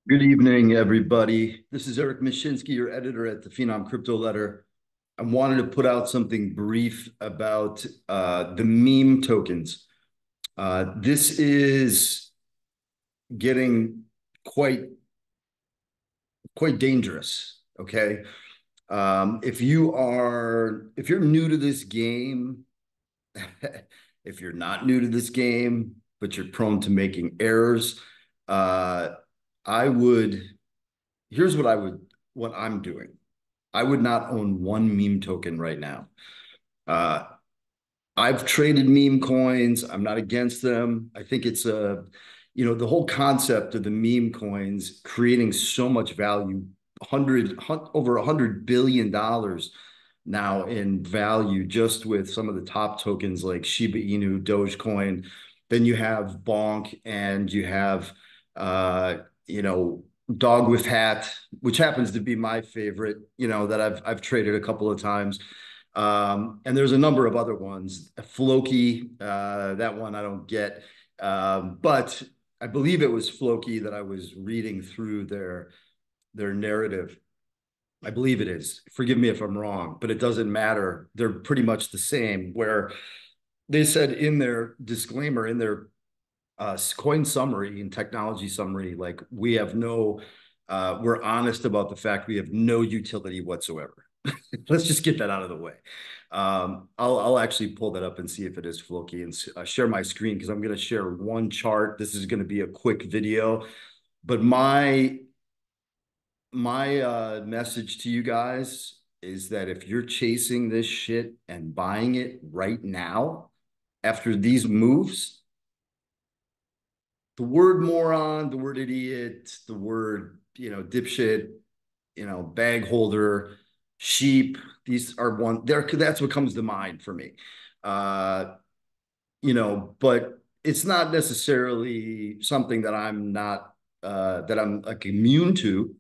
Good evening, everybody. This is Eric Mashinsky, your editor at the Phenom Crypto Letter. I wanted to put out something brief about the meme tokens. This is getting quite dangerous. Okay, if you're new to this game, if you're not new to this game, but you're prone to making errors, uh, I would. Here's what I'm doing. I would not own one meme token right now. Uh, I've traded meme coins. I'm not against them. I think the whole concept of the meme coins creating so much value, over $100 billion now in value, just with some of the top tokens like Shiba Inu, Dogecoin. Then you have Bonk, and you have, uh, you know, Dog with Hat, which happens to be my favorite, that I've traded a couple of times. And there's a number of other ones. FLOKI, that one I don't get. But I believe it was FLOKI that I was reading through their narrative. I believe it is. Forgive me if I'm wrong, but it doesn't matter. They're pretty much the same. Where they said in their disclaimer, in their coin summary and technology summary, like we're honest about the fact we have no utility whatsoever. Let's just get that out of the way. I'll actually pull that up and see if it is Floki and share my screen because I'm going to share one chart. This is going to be a quick video, but my message to you guys is that if you're chasing this shit and buying it right now after these moves, the word moron, the word idiot, the word, dipshit, bag holder, sheep, these are that's what comes to mind for me. Uh, but it's not necessarily something that I'm like immune to.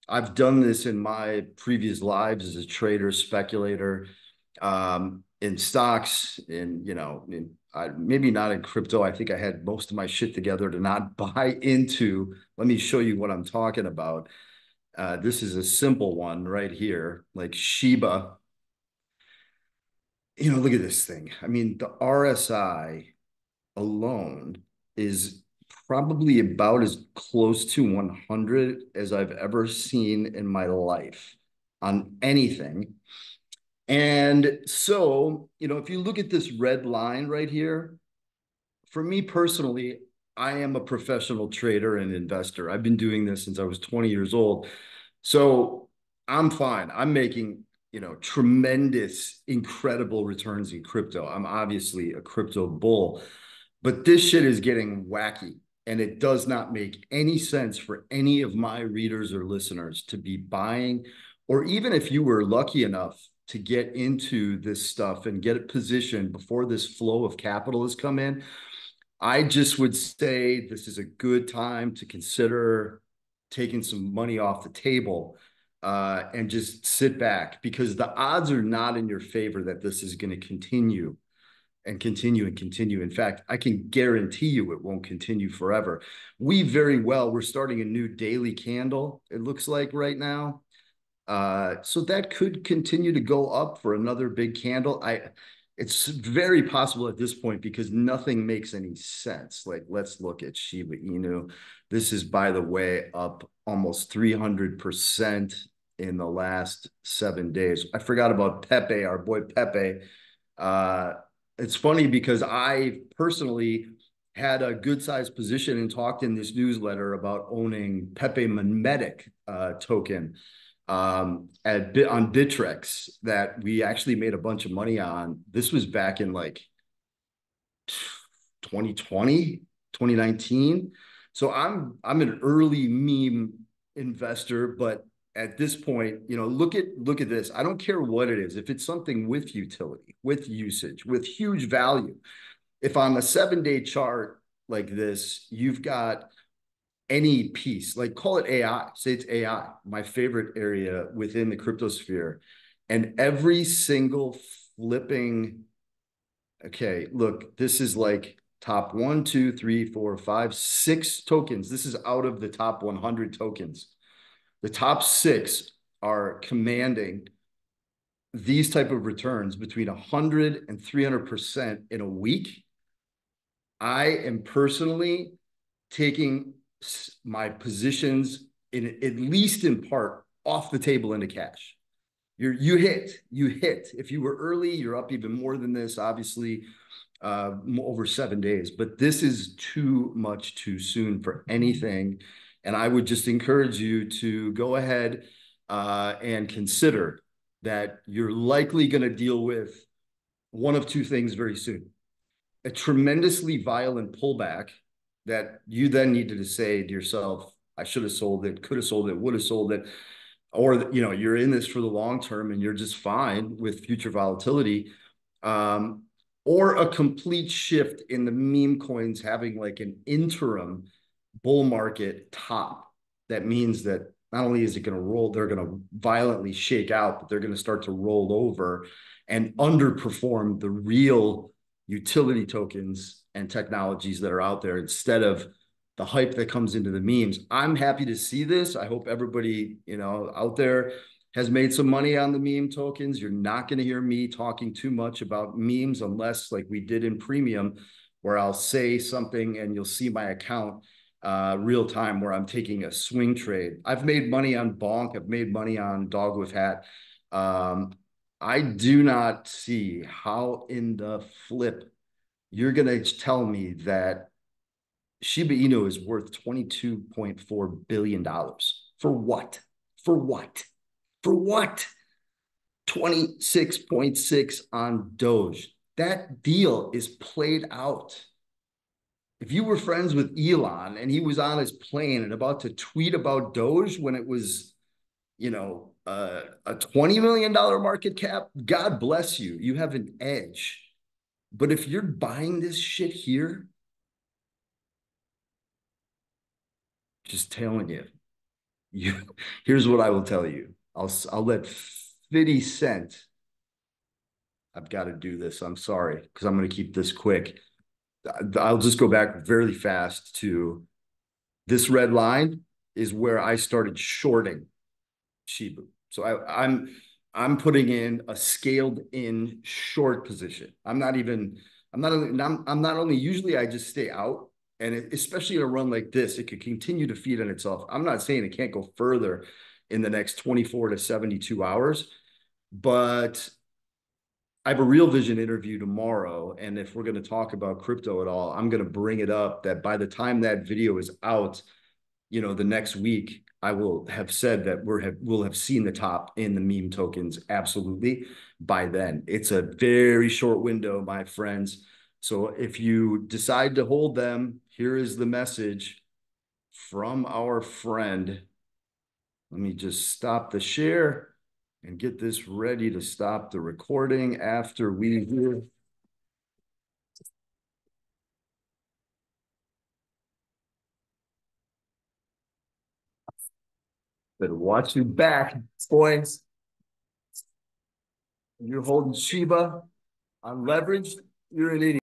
I've done this in my previous lives as a trader, speculator, in stocks, maybe not in crypto. I think I had most of my shit together to not buy into. Let me show you what I'm talking about. This is a simple one right here, like Shiba. Look at this thing. I mean, the RSI alone is probably about as close to 100 as I've ever seen in my life on anything. And so, if you look at this red line right here, for me personally, I am a professional trader and investor. I've been doing this since I was 20 years old. So I'm fine. I'm making, tremendous, incredible returns in crypto. I'm obviously a crypto bull, but this shit is getting wacky. And it does not make any sense for any of my readers or listeners to be buying, or even if you were lucky enough to get into this stuff and get it positioned before this flow of capital has come in, I just would say this is a good time to consider taking some money off the table, and just sit back because the odds are not in your favor that this is going to continue and continue and continue. In fact, I can guarantee you it won't continue forever. We're starting a new daily candle, it looks like right now. So that could continue to go up for another big candle. It's very possible at this point because nothing makes any sense. Like, let's look at Shiba Inu. This is, by the way, up almost 300% in the last 7 days. I forgot about Pepe, our boy Pepe. Uh, it's funny because I personally had a good sized position and talked in this newsletter about owning Pepe Mimetic token, on Bittrex, that we actually made a bunch of money on. This was back in like 2020, 2019. So I'm an early meme investor, but at this point, look at this. I don't care what it is. If it's something with utility, with usage, with huge value, if on a 7-day chart like this, you've got any piece, like call it AI, say it's AI, my favorite area within the cryptosphere. And every single flipping, okay, look, this is like top one, two, three, four, five, six tokens. This is out of the top 100 tokens. The top six are commanding these type of returns between 100 and 300% in a week. I am personally taking my positions in at least in part off the table into cash. You hit. If you were early, you're up even more than this, obviously, over 7 days. But this is too much too soon for anything. And I would just encourage you to go ahead and consider that you're likely going to deal with one of two things very soon. A tremendously violent pullback that you then needed to say to yourself, I should have sold it, could have sold it, would have sold it. Or, you're in this for the long term and you're just fine with future volatility. Or a complete shift in the meme coins having like an interim bull market top. That means that not only is it going to roll, they're going to violently shake out, but they're going to start to roll over and underperform the real utility tokens and technologies that are out there instead of the hype that comes into the memes. I'm happy to see this. I hope everybody, out there has made some money on the meme tokens. You're not going to hear me talking too much about memes unless like we did in premium, where I'll say something and you'll see my account real time where I'm taking a swing trade. I've made money on Bonk. I've made money on Dog with Hat. I do not see how in the flip you're going to tell me that Shiba Inu is worth $22.4 billion. For what? For what? For what? 26.6 on Doge. That deal is played out. If you were friends with Elon and he was on his plane and about to tweet about Doge when it was, a $20 million market cap, God bless you. You have an edge. But if you're buying this shit here, just telling here's what I will tell you. I'll let 50 Cent. I've got to do this. I'm sorry, because I'm going to keep this quick. I'll just go back very fast to this red line is where I started shorting Shiba. So I'm putting in a scaled in short position. I'm not only usually I just stay out, and especially in a run like this, it could continue to feed on itself. I'm not saying it can't go further in the next 24 to 72 hours, but I have a Real Vision interview tomorrow. And if we're going to talk about crypto at all, I'm going to bring it up that by the time that video is out, the next week, I will have said that we'll have seen the top in the meme tokens. Absolutely. By then, it's a very short window, my friends. So if you decide to hold them, here is the message from our friend. Let me just stop the share and get this ready to stop the recording after we hear. Better watch your back, boys. You're holding Shiba on leverage, you're an idiot.